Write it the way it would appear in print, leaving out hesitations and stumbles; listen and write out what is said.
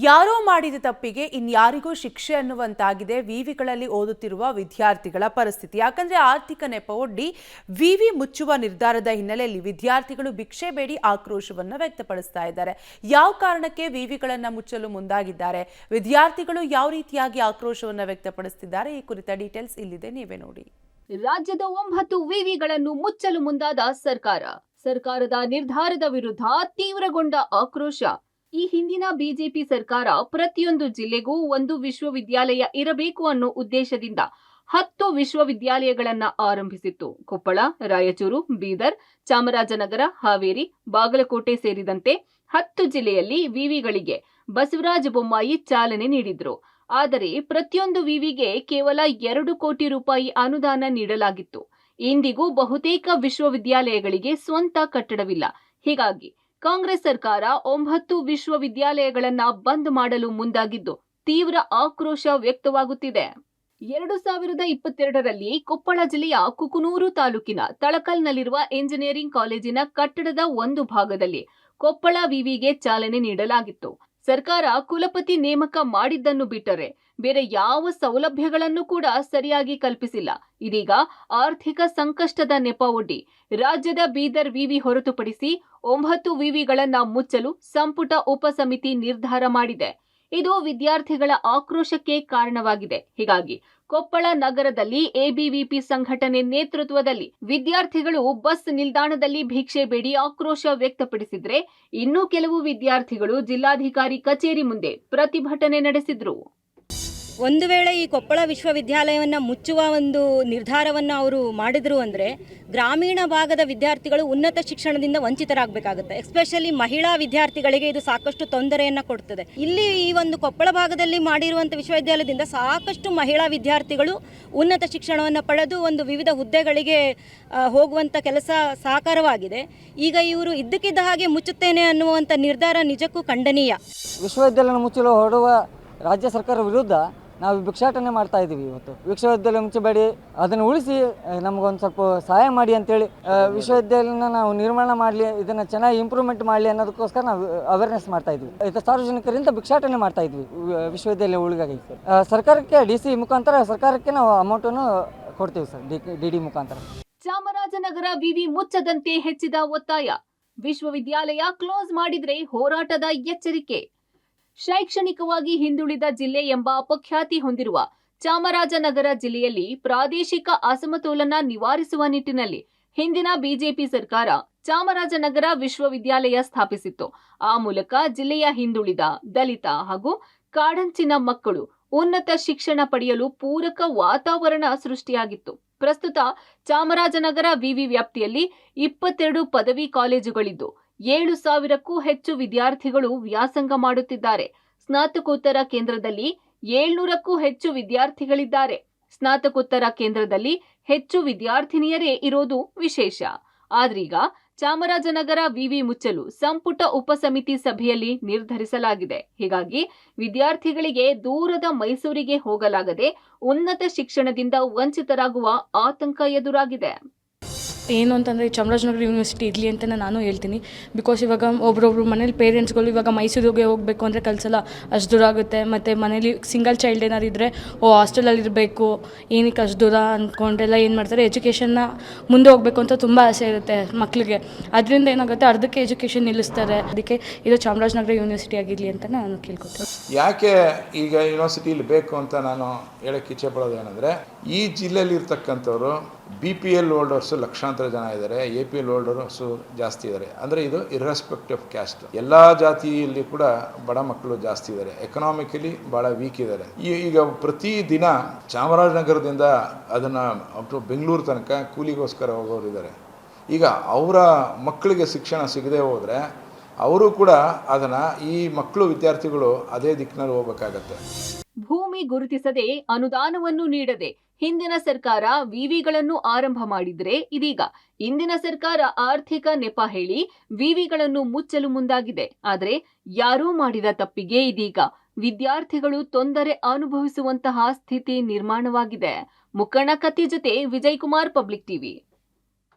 ಯಾರೋ ಮಾಡಿದ ತಪ್ಪಿಗೆ ಇನ್ಯಾರಿಗೂ ಶಿಕ್ಷೆ ಅನ್ನುವಂತಾಗಿದೆ ವಿವಿಗಳಲ್ಲಿ ಓದುತ್ತಿರುವ ವಿದ್ಯಾರ್ಥಿಗಳ ಪರಿಸ್ಥಿತಿ. ಯಾಕಂದ್ರೆ ಆರ್ಥಿಕ ನೆಪವೊಡ್ಡಿ ವಿವಿ ಮುಚ್ಚುವ ನಿರ್ಧಾರದ ಹಿನ್ನೆಲೆಯಲ್ಲಿ ವಿದ್ಯಾರ್ಥಿಗಳು ಭಿಕ್ಷೆ ಬೇಡಿ ಆಕ್ರೋಶವನ್ನು ವ್ಯಕ್ತಪಡಿಸ್ತಾ ಇದ್ದಾರೆ. ಯಾವ ಕಾರಣಕ್ಕೆ ವಿವಿಗಳನ್ನು ಮುಚ್ಚಲು ಮುಂದಾಗಿದ್ದಾರೆ, ವಿದ್ಯಾರ್ಥಿಗಳು ಯಾವ ರೀತಿಯಾಗಿ ಆಕ್ರೋಶವನ್ನು ವ್ಯಕ್ತಪಡಿಸುತ್ತಿದ್ದಾರೆ, ಈ ಕುರಿತ ಡೀಟೇಲ್ಸ್ ಇಲ್ಲಿದೆ, ನೀವೇ ನೋಡಿ. ರಾಜ್ಯದ 9 ವಿವಿಗಳನ್ನು ಮುಚ್ಚಲು ಮುಂದಾದ ಸರ್ಕಾರದ ನಿರ್ಧಾರದ ವಿರುದ್ಧ ತೀವ್ರಗೊಂಡ ಆಕ್ರೋಶ. ಈ ಹಿಂದಿನ ಬಿಜೆಪಿ ಸರ್ಕಾರ ಪ್ರತಿಯೊಂದು ಜಿಲ್ಲೆಗೂ ಒಂದು ವಿಶ್ವವಿದ್ಯಾಲಯ ಇರಬೇಕು ಅನ್ನೋ ಉದ್ದೇಶದಿಂದ 10 ವಿಶ್ವವಿದ್ಯಾಲಯಗಳನ್ನ ಆರಂಭಿಸಿತ್ತು. ಕೊಪ್ಪಳ, ರಾಯಚೂರು, ಬೀದರ್, ಚಾಮರಾಜನಗರ, ಹಾವೇರಿ, ಬಾಗಲಕೋಟೆ ಸೇರಿದಂತೆ 10 ಜಿಲ್ಲೆಯಲ್ಲಿ ವಿವಿಗಳಿಗೆ ಬಸವರಾಜ ಬೊಮ್ಮಾಯಿ ಚಾಲನೆ ನೀಡಿದ್ರು. ಆದರೆ ಪ್ರತಿಯೊಂದು ವಿವಿಗೆ ಕೇವಲ 2 ಕೋಟಿ ರೂಪಾಯಿ ಅನುದಾನ ನೀಡಲಾಗಿತ್ತು. ಇಂದಿಗೂ ಬಹುತೇಕ ವಿಶ್ವವಿದ್ಯಾಲಯಗಳಿಗೆ ಸ್ವಂತ ಕಟ್ಟಡವಿಲ್ಲ. ಹೀಗಾಗಿ ಕಾಂಗ್ರೆಸ್ ಸರ್ಕಾರ 9 ವಿಶ್ವವಿದ್ಯಾಲಯಗಳನ್ನ ಬಂದ್ ಮಾಡಲು ಮುಂದಾಗಿದ್ದು ತೀವ್ರ ಆಕ್ರೋಶ ವ್ಯಕ್ತವಾಗುತ್ತಿದೆ. 2022ರಲ್ಲಿ ಕೊಪ್ಪಳ ಜಿಲ್ಲೆಯ ಕುಕನೂರು ತಾಲೂಕಿನ ತಳಕಲ್ನಲ್ಲಿರುವ ಎಂಜಿನಿಯರಿಂಗ್ ಕಾಲೇಜಿನ ಕಟ್ಟಡದ ಒಂದು ಭಾಗದಲ್ಲಿ ಕೊಪ್ಪಳ ವಿವಿಗೆ ಚಾಲನೆ ನೀಡಲಾಗಿತ್ತು. ಸರ್ಕಾರ ಕುಲಪತಿ ನೇಮಕ ಮಾಡಿದ್ದನ್ನು ಬಿಟ್ಟರೆ ಬೇರೆ ಯಾವ ಸೌಲಭ್ಯಗಳನ್ನು ಕೂಡ ಸರಿಯಾಗಿ ಕಲ್ಪಿಸಿಲ್ಲ. ಇದೀಗ ಆರ್ಥಿಕ ಸಂಕಷ್ಟದ ನೆಪ ಒಡ್ಡಿ ರಾಜ್ಯದ ಬೀದರ್ ವಿವಿ ಹೊರತುಪಡಿಸಿ 9 ವಿವಿಗಳನ್ನ ಮುಚ್ಚಲು ಸಂಪುಟ ಉಪಸಮಿತಿ ನಿರ್ಧಾರ ಮಾಡಿದೆ. ಇದು ವಿದ್ಯಾರ್ಥಿಗಳ ಆಕ್ರೋಶಕ್ಕೆ ಕಾರಣವಾಗಿದೆ. ಹೀಗಾಗಿ ಕೊಪ್ಪಳ ನಗರದಲ್ಲಿ ಎಬಿವಿಪಿ ಸಂಘಟನೆ ನೇತೃತ್ವದಲ್ಲಿ ವಿದ್ಯಾರ್ಥಿಗಳು ಬಸ್ ನಿಲ್ದಾಣದಲ್ಲಿ ಭಿಕ್ಷೆ ಬೇಡಿ ಆಕ್ರೋಶ ವ್ಯಕ್ತಪಡಿಸಿದ್ರೆ, ಇನ್ನೂ ಕೆಲವು ವಿದ್ಯಾರ್ಥಿಗಳು ಜಿಲ್ಲಾಧಿಕಾರಿ ಕಚೇರಿ ಮುಂದೆ ಪ್ರತಿಭಟನೆ ನಡೆಸಿದ್ರು. ಒಂದು ವೇಳೆ ಈ ಕೊಪ್ಪಳ ವಿಶ್ವವಿದ್ಯಾಲಯವನ್ನು ಮುಚ್ಚುವ ಒಂದು ನಿರ್ಧಾರವನ್ನು ಅವರು ಮಾಡಿದ್ರು ಅಂದರೆ ಗ್ರಾಮೀಣ ಭಾಗದ ವಿದ್ಯಾರ್ಥಿಗಳು ಉನ್ನತ ಶಿಕ್ಷಣದಿಂದ ವಂಚಿತರಾಗಬೇಕಾಗುತ್ತೆ. ಎಸ್ಪೆಷಲಿ ಮಹಿಳಾ ವಿದ್ಯಾರ್ಥಿಗಳಿಗೆ ಇದು ಸಾಕಷ್ಟು ತೊಂದರೆಯನ್ನು ಕೊಡ್ತದೆ. ಇಲ್ಲಿ ಈ ಒಂದು ಕೊಪ್ಪಳ ಭಾಗದಲ್ಲಿ ಮಾಡಿರುವಂಥ ವಿಶ್ವವಿದ್ಯಾಲಯದಿಂದ ಸಾಕಷ್ಟು ಮಹಿಳಾ ವಿದ್ಯಾರ್ಥಿಗಳು ಉನ್ನತ ಶಿಕ್ಷಣವನ್ನು ಪಡೆದು ಒಂದು ವಿವಿಧ ಹುದ್ದೆಗಳಿಗೆ ಹೋಗುವಂಥ ಕೆಲಸ ಸಾಕಾರವಾಗಿದೆ. ಈಗ ಇವರು ಇದ್ದಕ್ಕಿದ್ದ ಹಾಗೆ ಮುಚ್ಚುತ್ತೇನೆ ಅನ್ನುವಂಥ ನಿರ್ಧಾರ ನಿಜಕ್ಕೂ ಖಂಡನೀಯ. ವಿಶ್ವವಿದ್ಯಾಲಯ ಮುಚ್ಚಲು ಹೊರಡುವ ರಾಜ್ಯ ಸರ್ಕಾರ ವಿರುದ್ಧ ನಾವು ಭಿಕ್ಷಾಟನೆ ಮಾಡ್ತಾ ಇದ್ದೀವಿ. ಇವತ್ತು ವಿಶ್ವವಿದ್ಯಾಲಯ ಮುಚ್ಚಬೇಡಿ, ಅದನ್ನು ಉಳಿಸಿ ನಮಗೊಂದು ಸ್ವಲ್ಪ ಸಹಾಯ ಮಾಡಿ ಅಂತೇಳಿ ವಿಶ್ವವಿದ್ಯಾಲಯನ ನಾವು ನಿರ್ಮಾಣ ಮಾಡಲಿ, ಇದನ್ನು ಚೆನ್ನಾಗಿ ಇಂಪ್ರೂವ್ಮೆಂಟ್ ಮಾಡಲಿ ಅನ್ನೋದಕ್ಕೋಸ್ಕರ ನಾವು ಅವೇರ್ನೆಸ್ ಮಾಡ್ತಾ ಇದ್ವಿ. ಇದು ಸಾರ್ವಜನಿಕರಿಂದ ಭಿಕ್ಷಾಟನೆ ಮಾಡ್ತಾ ಇದ್ವಿ ವಿಶ್ವವಿದ್ಯಾಲಯ ಉಳಿಗಾಗಿ. ಸರ್ಕಾರಕ್ಕೆ DC ಮುಖಾಂತರ ಸರ್ಕಾರಕ್ಕೆ ನಾವು ಅಮೌಂಟನ್ನು ಕೊಡ್ತೀವಿ ಸರ್, DD ಮುಖಾಂತರ. ಚಾಮರಾಜನಗರ ವಿವಿ ಮುಚ್ಚದಂತೆ ಹೆಚ್ಚಿದ ಒತ್ತಾಯ. ವಿಶ್ವವಿದ್ಯಾಲಯ ಕ್ಲೋಸ್ ಮಾಡಿದ್ರೆ ಹೋರಾಟದ ಎಚ್ಚರಿಕೆ. ಶೈಕ್ಷಣಿಕವಾಗಿ ಹಿಂದುಳಿದ ಜಿಲ್ಲೆ ಎಂಬ ಅಪಖ್ಯಾತಿ ಹೊಂದಿರುವ ಚಾಮರಾಜನಗರ ಜಿಲ್ಲೆಯಲ್ಲಿ ಪ್ರಾದೇಶಿಕ ಅಸಮತೋಲನ ನಿವಾರಿಸುವ ನಿಟ್ಟಿನಲ್ಲಿ ಹಿಂದಿನ ಬಿಜೆಪಿ ಸರ್ಕಾರ ಚಾಮರಾಜನಗರ ವಿಶ್ವವಿದ್ಯಾಲಯ ಸ್ಥಾಪಿಸಿತ್ತು. ಆ ಮೂಲಕ ಜಿಲ್ಲೆಯ ಹಿಂದುಳಿದ, ದಲಿತ ಹಾಗೂ ಕಾಡಂಚಿನ ಮಕ್ಕಳು ಉನ್ನತ ಶಿಕ್ಷಣ ಪಡೆಯಲು ಪೂರಕ ವಾತಾವರಣ ಸೃಷ್ಟಿಯಾಗಿತ್ತು. ಪ್ರಸ್ತುತ ಚಾಮರಾಜನಗರ ವಿವಿ ವ್ಯಾಪ್ತಿಯಲ್ಲಿ 22 ಪದವಿ ಕಾಲೇಜುಗಳಿದ್ದು 7,000ಕ್ಕೂ ಹೆಚ್ಚು ವಿದ್ಯಾರ್ಥಿಗಳು ವ್ಯಾಸಂಗ ಮಾಡುತ್ತಿದ್ದಾರೆ. ಸ್ನಾತಕೋತ್ತರ ಕೇಂದ್ರದಲ್ಲಿ 700ಕ್ಕೂ ಹೆಚ್ಚು ವಿದ್ಯಾರ್ಥಿಗಳಿದ್ದಾರೆ. ಸ್ನಾತಕೋತ್ತರ ಕೇಂದ್ರದಲ್ಲಿ ಹೆಚ್ಚು ವಿದ್ಯಾರ್ಥಿನಿಯರೇ ಇರೋದು ವಿಶೇಷ. ಆದ್ರೀಗ ಚಾಮರಾಜನಗರ ವಿವಿ ಮುಚ್ಚಲು ಸಂಪುಟ ಉಪಸಮಿತಿ ಸಭೆಯಲ್ಲಿ ನಿರ್ಧರಿಸಲಾಗಿದೆ. ಹೀಗಾಗಿ ವಿದ್ಯಾರ್ಥಿಗಳಿಗೆ ದೂರದ ಮೈಸೂರಿಗೆ ಹೋಗಲಾಗದೆ ಉನ್ನತ ಶಿಕ್ಷಣದಿಂದ ವಂಚಿತರಾಗುವ ಆತಂಕ ಎದುರಾಗಿದೆ. ಏನು ಅಂತಂದರೆ ಚಾಮರಾಜನಗರ ಯೂನಿವರ್ಸಿಟಿ ಇರಲಿ ಅಂತ ನಾನು ಹೇಳ್ತೀನಿ. ಬಿಕಾಸ್ ಇವಾಗ ಒಬ್ಬರೊಬ್ರು ಮನೇಲಿ ಪೇರೆಂಟ್ಸ್ಗಳು ಇವಾಗ ಮೈಸೂರಿಗೆ ಹೋಗಬೇಕು ಅಂದರೆ ಕಲಿಸಲ್ಲ, ಅಷ್ಟು ದೂರ ಆಗುತ್ತೆ. ಮತ್ತು ಮನೇಲಿ ಸಿಂಗಲ್ ಚೈಲ್ಡ್ ಏನಾದ್ರು ಇದ್ದರೆ ಹಾಸ್ಟೆಲಲ್ಲಿ ಇರಬೇಕು, ಏನಕ್ಕೆ ಅಷ್ಟು ದೂರ ಅಂದ್ಕೊಂಡೆಲ್ಲ ಏನು ಮಾಡ್ತಾರೆ, ಎಜುಕೇಷನ್ನ ಮುಂದೆ ಹೋಗಬೇಕು ಅಂತ ತುಂಬ ಆಸೆ ಇರುತ್ತೆ ಮಕ್ಕಳಿಗೆ. ಅದರಿಂದ ಏನಾಗುತ್ತೆ, ಅರ್ಧಕ್ಕೆ ಎಜುಕೇಷನ್ ನಿಲ್ಲಿಸ್ತಾರೆ. ಅದಕ್ಕೆ ಇದು ಚಾಮರಾಜನಗರ ಯೂನಿವರ್ಸಿಟಿ ಆಗಿರಲಿ ಅಂತ ನಾನು ಕೇಳ್ಕೊತೀನಿ. ಯಾಕೆ ಈಗ ಯೂನಿವರ್ಸಿಟಿಲಿ ಬೇಕು ಅಂತ ನಾನು ಹೇಳೋಕ್ಕೆ ಇಚ್ಛೆ ಪಡೋದು ಏನಂದರೆ, ಈ ಜಿಲ್ಲೆಯಲ್ಲಿ ಇರ್ತಕ್ಕಂಥವ್ರು BPL ಹೋಲ್ಡರ್ಸು ಲಕ್ಷಾಂತರ ಜನ ಇದ್ದಾರೆ, APL ಹೋಲ್ಡರ್ಸು ಜಾಸ್ತಿ ಇದ್ದಾರೆ. ಅಂದರೆ ಇದು ಇರ್ರೆಸ್ಪೆಕ್ಟಿವ್ ಆಫ್ ಕ್ಯಾಸ್ಟ್. ಎಲ್ಲ ಜಾತಿಯಲ್ಲಿ ಕೂಡ ಬಡ ಮಕ್ಕಳು ಜಾಸ್ತಿ ಇದ್ದಾರೆ, ಎಕನಾಮಿಕಲಿ ಭಾಳ ವೀಕ್ ಇದ್ದಾರೆ. ಈಗ ಪ್ರತಿ ದಿನ ಚಾಮರಾಜನಗರದಿಂದ ಅದನ್ನು ಬೆಂಗಳೂರು ತನಕ ಕೂಲಿಗೋಸ್ಕರ ಹೋಗೋರು ಇದ್ದಾರೆ. ಈಗ ಅವರ ಮಕ್ಕಳಿಗೆ ಶಿಕ್ಷಣ ಸಿಗದೆ ಹೋದರೆ ಅವರು ಕೂಡ ಅದನ್ನು, ಈ ಮಕ್ಕಳು ವಿದ್ಯಾರ್ಥಿಗಳು ಅದೇ ದಿಕ್ಕಿನಲ್ಲಿ ಹೋಗಬೇಕಾಗತ್ತೆ. ಭೂಮಿ ಗುರುತಿಸದೆ ಅನುದಾನವನ್ನು ನೀಡದೆ ಹಿಂದಿನ ಸರ್ಕಾರ ವಿವಿಗಳನ್ನು ಆರಂಭ ಮಾಡಿದ್ರೆ, ಇದೀಗ ಇಂದಿನ ಸರ್ಕಾರ ಆರ್ಥಿಕ ನೆಪ ಹೇಳಿ ವಿವಿಗಳನ್ನು ಮುಚ್ಚಲು ಮುಂದಾಗಿದೆ. ಆದರೆ ಯಾರೋ ಮಾಡಿದ ತಪ್ಪಿಗೆ ಇದೀಗ ವಿದ್ಯಾರ್ಥಿಗಳು ತೊಂದರೆ ಅನುಭವಿಸುವಂತಹ ಸ್ಥಿತಿ ನಿರ್ಮಾಣವಾಗಿದೆ. ಮುಖಂಡ ಕತ್ತಿ ಜೊತೆ ವಿಜಯ್ ಕುಮಾರ್, ಪಬ್ಲಿಕ್ ಟಿವಿ.